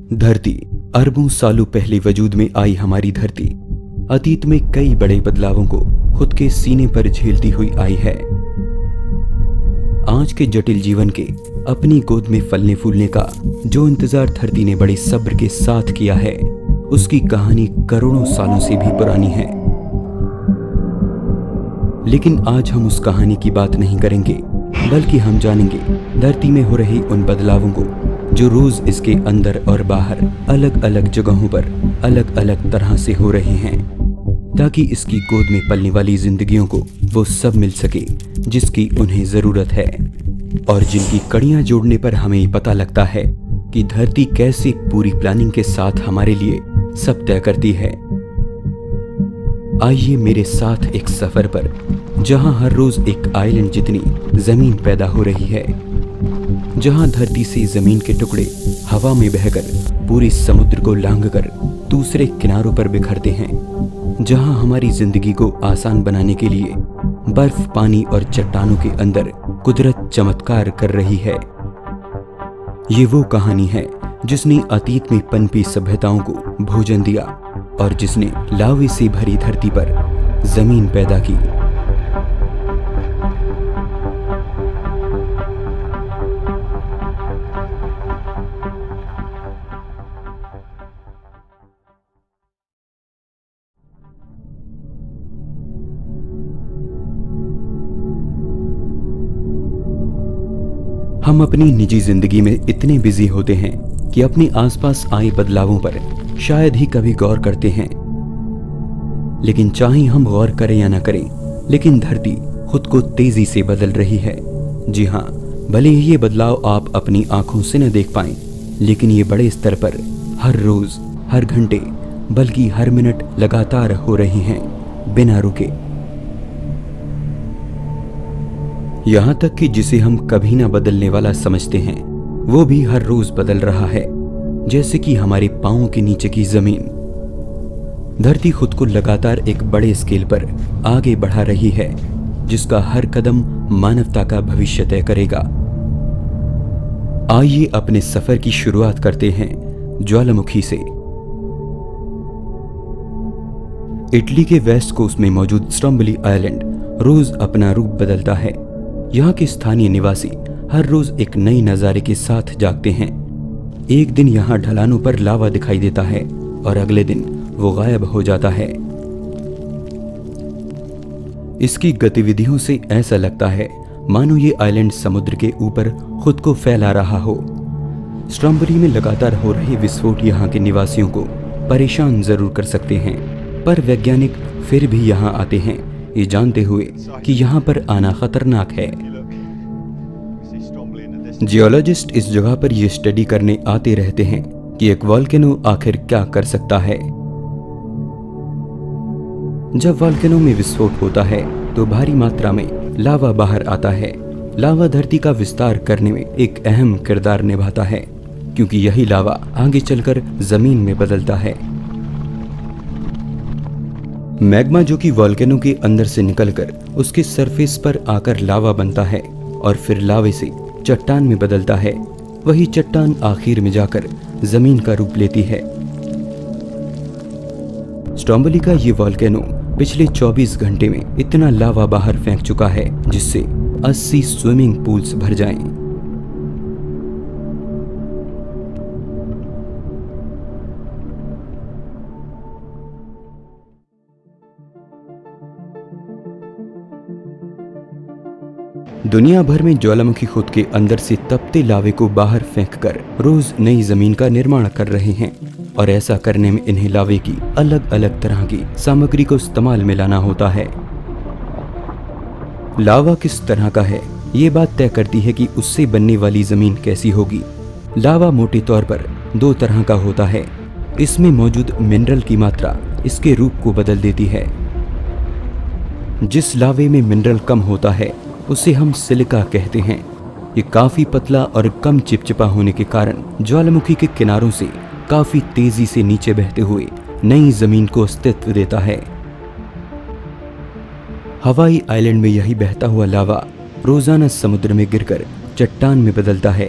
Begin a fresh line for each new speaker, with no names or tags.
धरती अरबों सालों पहले वजूद में आई हमारी धरती अतीत में कई बड़े बदलावों को खुद के सीने पर झेलती हुई आई है। आज के जटिल जीवन के अपनी गोद में फलने फूलने का जो इंतजार धरती ने बड़े सब्र के साथ किया है, उसकी कहानी करोड़ों सालों से भी पुरानी है। लेकिन आज हम उस कहानी की बात नहीं करेंगे, बल्कि हम जानेंगे धरती में हो रही उन बदलावों को जो रोज इसके अंदर और बाहर अलग अलग जगहों पर अलग अलग तरह से हो रहे हैं, ताकि इसकी गोद में पलने वाली जिंदगियों को वो सब मिल सके जिसकी उन्हें जरूरत है, और जिनकी कड़ियां जोड़ने पर हमें पता लगता है कि धरती कैसे पूरी प्लानिंग के साथ हमारे लिए सब तय करती है। आइए मेरे साथ एक सफर पर, जहां हर रोज एक आइलैंड जितनी जमीन पैदा हो रही है, जहां धरती से जमीन के टुकड़े हवा में बहकर पूरे समुद्र को लांघकर दूसरे किनारों पर बिखरते हैं, जहां हमारी जिंदगी को आसान बनाने के लिए बर्फ, पानी और चट्टानों के अंदर कुदरत चमत्कार कर रही है। ये वो कहानी है जिसने अतीत में पनपी सभ्यताओं को भोजन दिया और जिसने लावे से भरी धरती पर जमीन पैदा की। हम अपनी निजी जिंदगी में इतने बिजी होते हैं कि अपने आसपास आए बदलावों पर शायद ही कभी गौर करते हैं। लेकिन चाहे हम गौर करें या न करें, लेकिन धरती खुद को तेजी से बदल रही है। जी हाँ, भले ही ये बदलाव आप अपनी आंखों से न देख पाएं, लेकिन ये बड़े स्तर पर हर रोज, हर घंटे, बल्कि हर मिनट लगातार हो रही हैं, बिना रुके। यहां तक कि जिसे हम कभी ना बदलने वाला समझते हैं, वो भी हर रोज बदल रहा है, जैसे कि हमारे पांवों के नीचे की जमीन। धरती खुद को लगातार एक बड़े स्केल पर आगे बढ़ा रही है, जिसका हर कदम मानवता का भविष्य तय करेगा। आइए अपने सफर की शुरुआत करते हैं ज्वालामुखी से। इटली के वेस्ट कोस्ट में मौजूद स्ट्रोम्बोली आइलैंड रोज अपना रूप बदलता है। यहाँ के स्थानीय निवासी हर रोज एक नई नजारे के साथ जागते हैं। एक दिन यहाँ ढलानों पर लावा दिखाई देता है और अगले दिन वो गायब हो जाता है। इसकी गतिविधियों से ऐसा लगता है मानो ये आइलैंड समुद्र के ऊपर खुद को फैला रहा हो। स्ट्रोम्बोली में लगातार हो रहे विस्फोट यहाँ के निवासियों को परेशान जरूर कर सकते हैं, पर वैज्ञानिक फिर भी यहाँ आते हैं, ये जानते हुए कि यहाँ पर आना खतरनाक है। जियोलॉजिस्ट इस जगह पर यह स्टडी करने आते रहते हैं कि एक वोल्केनो आखिर क्या कर सकता है। जब वोल्केनो में विस्फोट होता है तो भारी मात्रा में लावा बाहर आता है। लावा धरती का विस्तार करने में एक अहम किरदार निभाता है, क्योंकि यही लावा आगे चलकर जमीन में बदलता है। मैग्मा, जो कि वोल्केनो के अंदर से निकलकर उसके सरफेस पर आकर लावा बनता है और फिर लावे से चट्टान में बदलता है, वही चट्टान आखिर में जाकर जमीन का रूप लेती है। स्ट्रोम्बोली का ये वोल्केनो पिछले 24 घंटे में इतना लावा बाहर फेंक चुका है जिससे 80 स्विमिंग पूल्स भर जाएं। दुनिया भर में ज्वालामुखी खुद के अंदर से तपते लावे को बाहर फेंककर रोज नई जमीन का निर्माण कर रहे हैं, और ऐसा करने में इन्हें लावे की अलग अलग तरह की सामग्री को इस्तेमाल में लाना होता है। लावा किस तरह का है, ये बात तय करती है कि उससे बनने वाली जमीन कैसी होगी। लावा मोटे तौर पर दो तरह का होता है। इसमें मौजूद मिनरल की मात्रा इसके रूप को बदल देती है। जिस लावे में मिनरल कम होता है उसे हम सिलिका कहते हैं। ये काफी पतला और कम चिपचिपा होने के कारण ज्वालामुखी के किनारों से काफी तेजी से नीचे बहते हुए नई जमीन को अस्तित्व देता है। हवाई आइलैंड में यही बहता हुआ लावा रोजाना समुद्र में गिरकर चट्टान में बदलता है